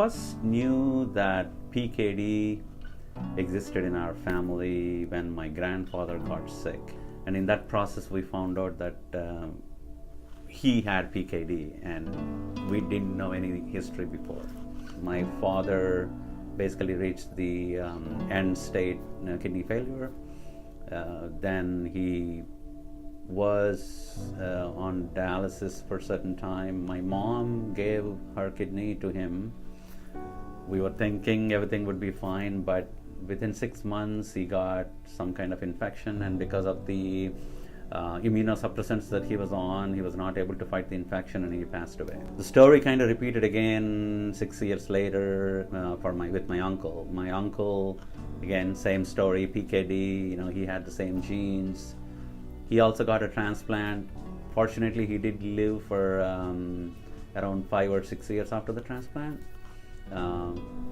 first knew that PKD existed in our family when my grandfather got sick. And in that process, we found out that he had PKD and we didn't know any history before. My father basically reached the end state kidney failure. Then he was on dialysis for a certain time. My mom gave her kidney to him. We were thinking everything would be fine, but within 6 months he got some kind of infection, and because of the immunosuppressants that he was on, he was not able to fight the infection and he passed away. The story kind of repeated again 6 years later with my uncle. My uncle, again, same story, PKD, he had the same genes. He also got a transplant. Fortunately, he did live for around 5 or 6 years after the transplant.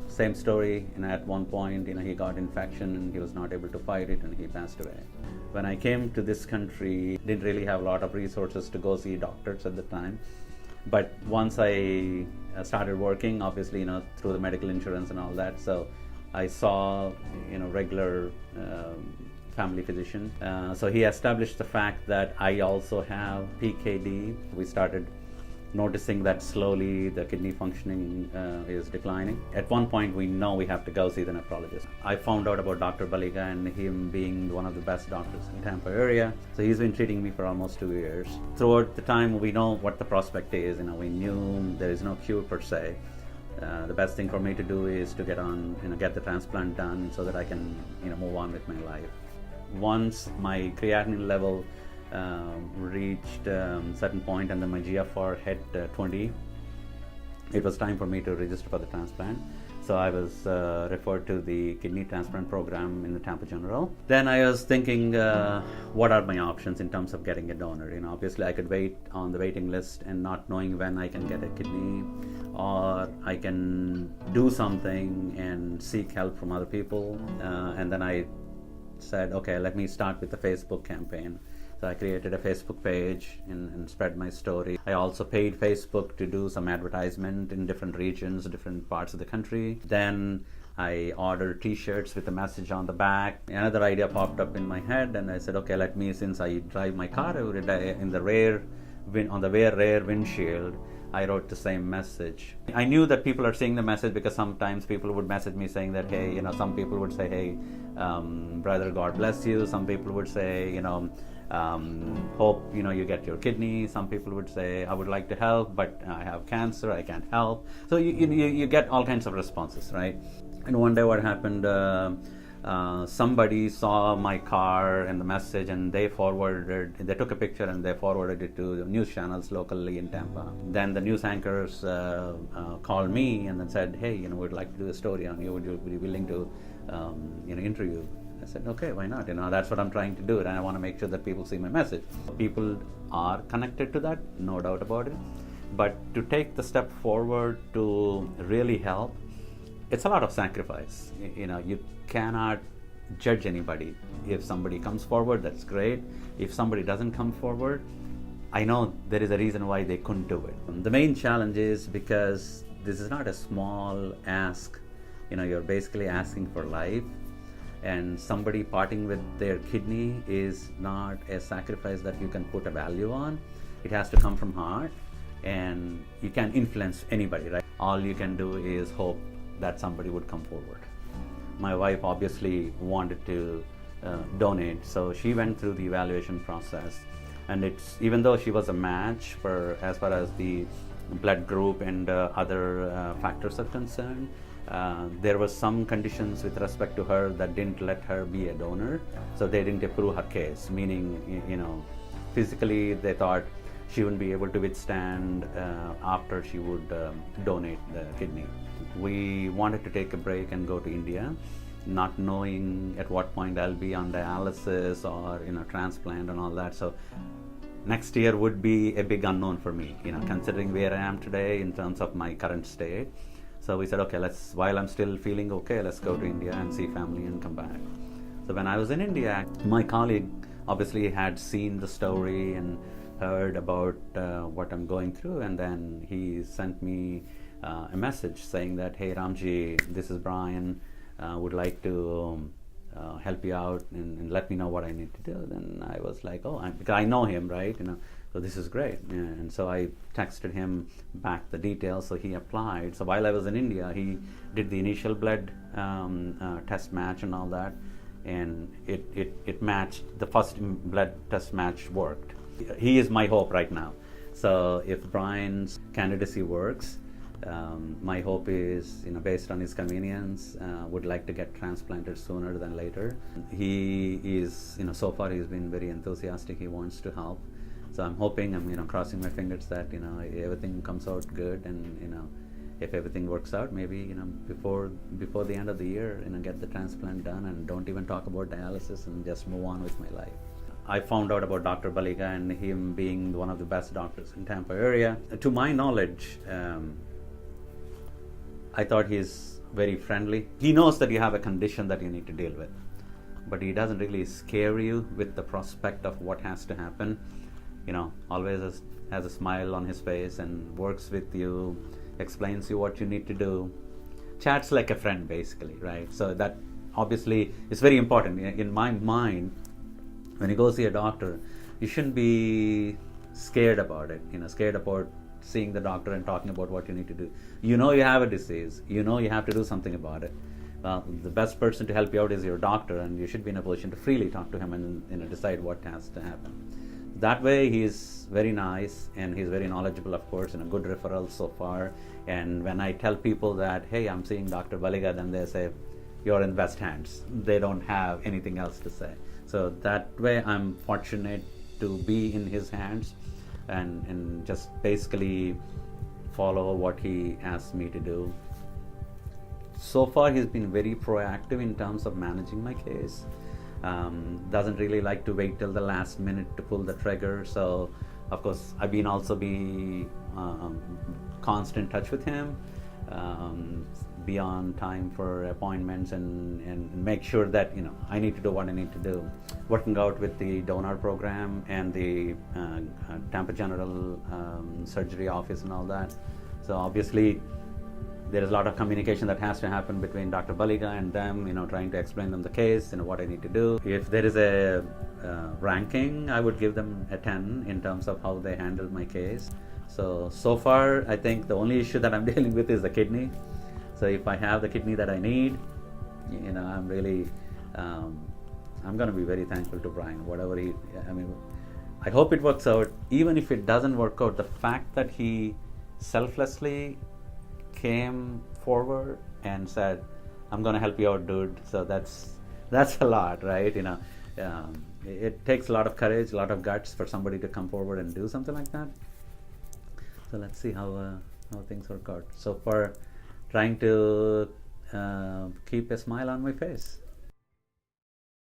Same story, at one point, he got infection and he was not able to fight it and he passed away. When I came to this country, didn't really have a lot of resources to go see doctors at the time. But once I started working, obviously, through the medical insurance and all that, so I saw, regular family physician. So he established the fact that I also have PKD. We started noticing that slowly the kidney functioning is declining. At one point, we know we have to go see the nephrologist. I found out about Dr. Baliga and him being one of the best doctors in the Tampa area. So he's been treating me for almost 2 years. Throughout the time, we know what the prospect is. We knew there is no cure per se. The best thing for me to do is to get the transplant done so that I can, move on with my life. Once my creatinine level reached a certain point and then my GFR hit 20, it was time for me to register for the transplant. So I was referred to the kidney transplant program in the Tampa General. Then I was thinking, what are my options in terms of getting a donor? Obviously I could wait on the waiting list and not knowing when I can get a kidney, or I can do something and seek help from other people. And then I said, okay, let me start with the Facebook campaign. So I created a Facebook page and spread my story. I also paid Facebook to do some advertisement in different regions, different parts of the country. Then I ordered t-shirts with a message on the back. Another idea popped up in my head and I said, okay, since I drive my car every day on the rear windshield, I wrote the same message. I knew that people are seeing the message because sometimes people would message me saying that, hey, some people would say, hey, brother, God bless you. Some people would say, hope you get your kidney. Some people would say, I would like to help, but I have cancer, I can't help. So you get all kinds of responses, right? And one day what happened, somebody saw my car and the message and they took a picture and they forwarded it to the news channels locally in Tampa. Then the news anchors called me and then said, hey, we'd like to do a story on you. Would you be willing to interview? I said, okay, why not? That's what I'm trying to do, and I want to make sure that people see my message. People are connected to that, no doubt about it. But to take the step forward to really help, it's a lot of sacrifice. You cannot judge anybody. If somebody comes forward, that's great. If somebody doesn't come forward, I know there is a reason why they couldn't do it. The main challenge is because this is not a small ask. You're basically asking for life. And somebody parting with their kidney is not a sacrifice that you can put a value on. It has to come from heart, and you can't influence anybody, right? All you can do is hope that somebody would come forward. My wife obviously wanted to donate, so she went through the evaluation process. And even though she was a match as far as the blood group and other factors are concerned, there were some conditions with respect to her that didn't let her be a donor, so they didn't approve her case, meaning, physically they thought she wouldn't be able to withstand after she would donate the kidney. We wanted to take a break and go to India, not knowing at what point I'll be on dialysis or, transplant and all that. So next year would be a big unknown for me, considering where I am today in terms of my current state. So we said, okay, while I'm still feeling okay, let's go to India and see family and come back. So when I was in India, my colleague obviously had seen the story and heard about what I'm going through, and then he sent me a message saying that, hey Ramji, this is Brian, would like to help you out and let me know what I need to do. Then I was like, because I know him, right? So this is great. And so I texted him back the details. So he applied. So while I was in India, he did the initial blood test match and all that, and it matched. The first blood test match worked. He is my hope right now. So if Brian's candidacy works, my hope is, based on his convenience, would like to get transplanted sooner than later. He is, so far he's been very enthusiastic. He wants to help. So I'm hoping, I'm, crossing my fingers that, everything comes out good, and, if everything works out, maybe, before the end of the year, get the transplant done and don't even talk about dialysis and just move on with my life. I found out about Dr. Baliga and him being one of the best doctors in Tampa area. To my knowledge, I thought he's very friendly. He knows that you have a condition that you need to deal with, but he doesn't really scare you with the prospect of what has to happen. Always has a smile on his face and works with you, explains you what you need to do, chats like a friend basically, right? So that obviously is very important. In my mind, when you go see a doctor, you shouldn't be scared about it, scared about seeing the doctor and talking about what you need to do. You have a disease, you have to do something about it. The best person to help you out is your doctor, and you should be in a position to freely talk to him and decide what has to happen. That way he's very nice and he's very knowledgeable, of course, and a good referral so far. And when I tell people that, hey, I'm seeing Dr. Baliga, then they say, you're in best hands. They don't have anything else to say. So that way I'm fortunate to be in his hands and just basically follow what he asks me to do. So far he's been very proactive in terms of managing my case. Doesn't really like to wait till the last minute to pull the trigger. So of course I've been constant touch with him, be on time for appointments and make sure that I need to do what I need to do. Working out with the donor program and the Tampa General Surgery Office and all that. So obviously there is a lot of communication that has to happen between Dr. Baliga and them, trying to explain them the case, what I need to do. If there is a ranking, I would give them a 10 in terms of how they handled my case. So far, I think the only issue that I'm dealing with is the kidney. So if I have the kidney that I need, I'm really, I'm going to be very thankful to Brian. I hope it works out. Even if it doesn't work out, the fact that he selflessly came forward and said, I'm going to help you out, dude. So that's a lot, right? It takes a lot of courage, a lot of guts for somebody to come forward and do something like that. So let's see how things work out. So far, trying to keep a smile on my face.